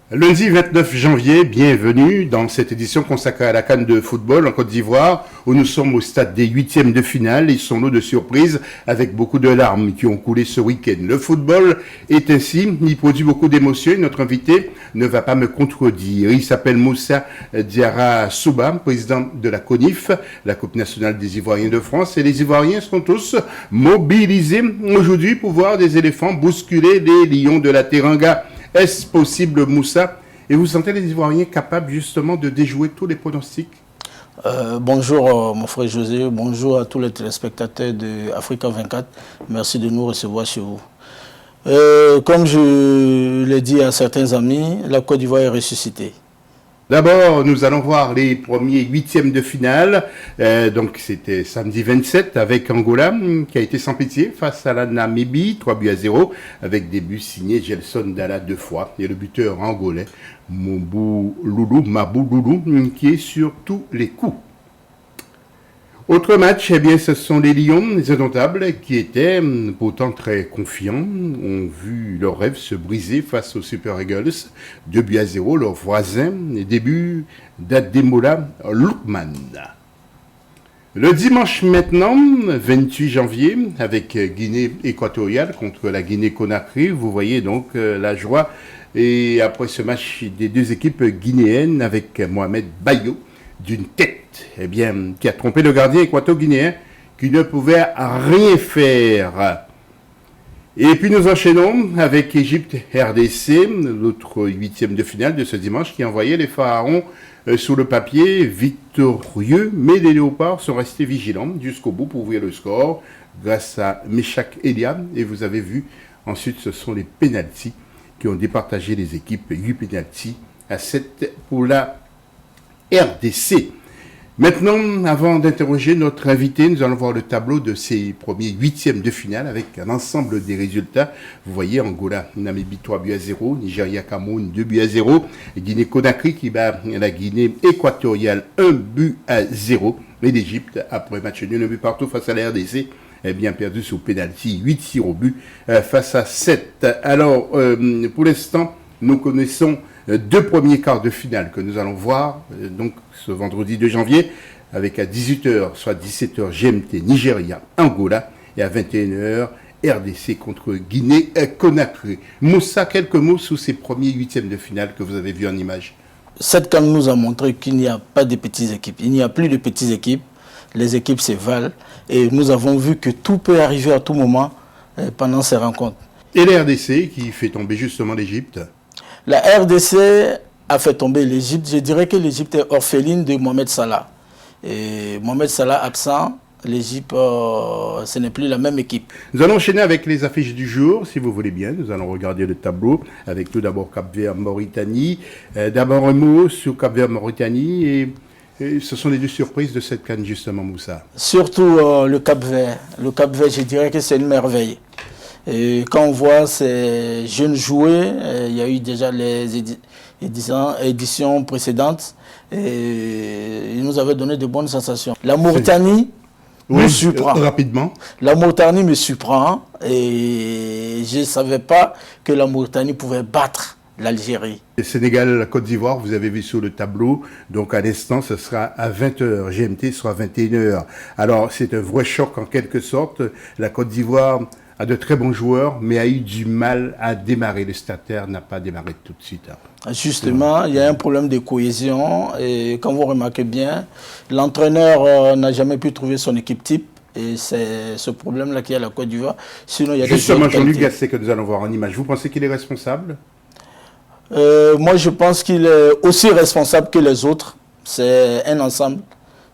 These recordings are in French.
Lundi 29 janvier, bienvenue dans cette édition consacrée à la CAN de football en Côte d'Ivoire, où nous sommes au stade des huitièmes de finale et son lot de surprises avec beaucoup de larmes qui ont coulé ce week-end. Le football est ainsi, il produit beaucoup d'émotions et notre invité ne va pas me contredire. Il s'appelle Moussa Diarra Souba, président de la CONIF, la Coupe nationale des Ivoiriens de France, et les Ivoiriens sont tous mobilisés aujourd'hui pour voir des éléphants bousculer les lions de la Teranga. Est-ce possible, Moussa? Et vous sentez les Ivoiriens capables justement de déjouer tous les pronostics? Bonjour mon frère José, bonjour à tous les téléspectateurs de Africa 24. Merci de nous recevoir chez vous. Comme je l'ai dit à certains amis, la Côte d'Ivoire est ressuscitée. D'abord, nous allons voir les premiers huitièmes de finale. Donc, c'était samedi 27 avec Angola qui a été sans pitié face à la Namibie, 3-0, avec des buts signés Gelson Dalla 2 fois. Et le buteur angolais, Mabou Loulou, qui est sur tous les coups. Autre match, eh bien, ce sont les Lions, les indomptables, qui étaient pourtant très confiants, ont vu leur rêve se briser face aux Super Eagles, 2-0, leurs voisins, les débuts d'Ademola Lookman. Le dimanche maintenant, 28 janvier, avec Guinée équatoriale contre la Guinée-Conakry, vous voyez donc la joie, et après ce match des deux équipes guinéennes avec Mohamed Bayo, d'une tête, eh bien, qui a trompé le gardien équato-guinéen, qui ne pouvait rien faire. Et puis nous enchaînons avec Égypte-RDC, l'autre huitième de finale de ce dimanche, qui envoyait les Pharaons sous le papier victorieux, mais les Léopards sont restés vigilants jusqu'au bout pour ouvrir le score, grâce à Meshak Elia, et vous avez vu, ensuite ce sont les pénaltys qui ont départagé les équipes, 8 pénaltys à 7 pour la RDC. Maintenant, avant d'interroger notre invité, nous allons voir le tableau de ces premiers huitièmes de finale avec un ensemble des résultats. Vous voyez Angola, Namibie 3-0, Nigeria, Cameroun 2-0, Guinée-Conakry qui bat la Guinée équatoriale 1-0, et l'Égypte, après match nul, un but partout face à la RDC, est bien perdu sous pénalty, 8 au but face à 7. Alors, pour l'instant, nous connaissons deux premiers quarts de finale que nous allons voir donc ce vendredi 2 janvier avec à 18h, soit 17h GMT Nigeria, Angola et à 21h RDC contre Guinée-Conakry. Moussa, quelques mots sur ces premiers huitièmes de finale que vous avez vus en images. Cette CAN nous a montré qu'il n'y a pas de petites équipes. Il n'y a plus de petites équipes. Les équipes se valent et nous avons vu que tout peut arriver à tout moment pendant ces rencontres. Et la RDC qui fait tomber justement l'Égypte. La RDC a fait tomber l'Égypte. Je dirais que l'Égypte est orpheline de Mohamed Salah. Et Mohamed Salah absent, l'Égypte, ce n'est plus la même équipe. Nous allons enchaîner avec les affiches du jour, si vous voulez bien. Nous allons regarder le tableau avec tout d'abord Cap-Vert-Mauritanie. D'abord un mot sur Cap-Vert-Mauritanie et ce sont les deux surprises de cette CAN justement, Moussa. Surtout le Cap-Vert. Le Cap-Vert, je dirais que c'est une merveille. Et quand on voit ces jeunes jouer, il y a eu déjà les éditions précédentes et ils nous avaient donné de bonnes sensations. La Mauritanie me surprend. Rapidement. La Mauritanie me surprend et je ne savais pas que la Mauritanie pouvait battre l'Algérie. Le Sénégal, la Côte d'Ivoire, vous avez vu sur le tableau. Donc à l'instant, ce sera à 20h. GMT sera à 21h. Alors c'est un vrai choc en quelque sorte. La Côte d'Ivoire a de très bons joueurs, mais a eu du mal à démarrer. Le Stataire n'a pas démarré tout de suite. Justement, il y a un problème de cohésion. Et quand vous remarquez bien, l'entraîneur n'a jamais pu trouver son équipe type. Et c'est ce problème-là qu'il y a à la Côte d'Ivoire. Sinon, il y a justement, Jean-Luc Gasset que nous allons voir en image. Vous pensez qu'il est responsable? Moi, je pense qu'il est aussi responsable que les autres. C'est un ensemble,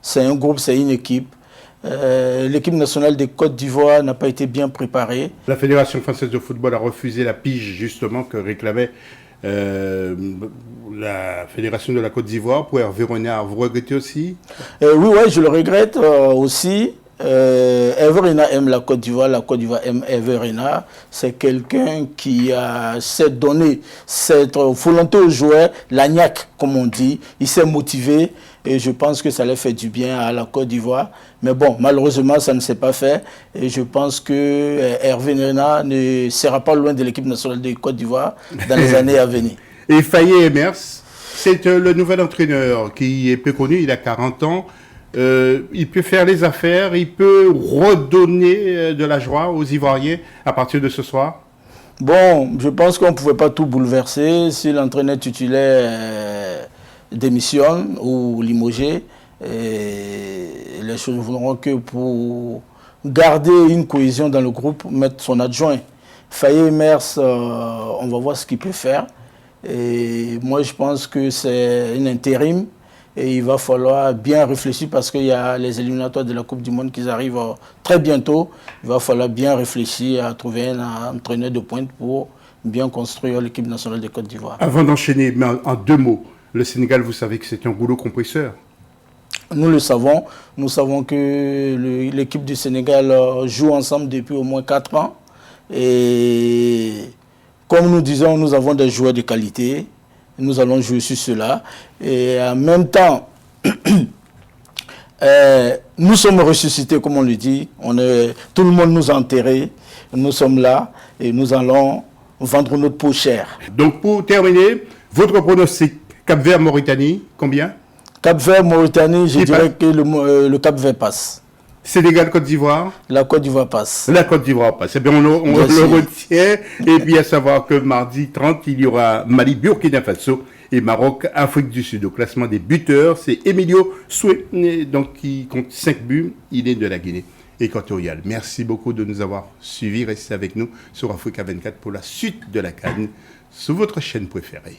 c'est un groupe, c'est une équipe. L'équipe nationale de Côte d'Ivoire n'a pas été bien préparée. La Fédération française de football a refusé la pige justement que réclamait la Fédération de la Côte d'Ivoire pour Hervé Renard. Vous regrettez aussi? Oui, je le regrette aussi. Hervé Renard aime la Côte d'Ivoire aime Hervé Renard. C'est quelqu'un qui s'est donné cette volonté aux joueurs, l'agnac comme on dit. Il s'est motivé et je pense que ça leur fait du bien à la Côte d'Ivoire. Mais bon, malheureusement, ça ne s'est pas fait. Et je pense que Hervé Renard ne sera pas loin de l'équipe nationale de Côte d'Ivoire dans les années à venir. Et Faye Emers, c'est le nouvel entraîneur qui est peu connu, il a 40 ans. Il peut faire les affaires, il peut redonner de la joie aux Ivoiriens à partir de ce soir. Bon, je pense qu'on ne pouvait pas tout bouleverser. Si l'entraîneur titulaire démissionne ou limogé, les choses ne voudront que pour garder une cohésion dans le groupe, mettre son adjoint. Faye Emers, on va voir ce qu'il peut faire. Et moi, je pense que c'est un intérim et il va falloir bien réfléchir parce qu'il y a les éliminatoires de la Coupe du Monde qui arrivent très bientôt. Il va falloir bien réfléchir à trouver un entraîneur de pointe pour bien construire l'équipe nationale de Côte d'Ivoire. Avant d'enchaîner, mais en 2 mots, le Sénégal, vous savez que c'est un goulot compresseur. Nous le savons. Nous savons que l'équipe du Sénégal joue ensemble depuis au moins 4 ans. Et comme nous disons, nous avons des joueurs de qualité. Nous allons jouer sur cela. Et en même temps, nous sommes ressuscités, comme on le dit. Tout le monde nous a enterrés. Nous sommes là et nous allons vendre notre peau chère. Donc pour terminer, votre pronostic Cap-Vert-Mauritanie, combien? Cap-Vert-Mauritanie, je dirais que le Cap-Vert passe. Sénégal-Côte d'Ivoire? La Côte d'Ivoire passe. La Côte d'Ivoire passe. Eh bien, on le retient. Et puis, à savoir que mardi 30, il y aura Mali, Burkina Faso et Maroc, Afrique du Sud. Au classement des buteurs, c'est Emilio Soué, donc qui compte 5 buts. Il est de la Guinée équatoriale. Merci beaucoup de nous avoir suivis. Restez avec nous sur Africa 24 pour la suite de la CAN sur votre chaîne préférée.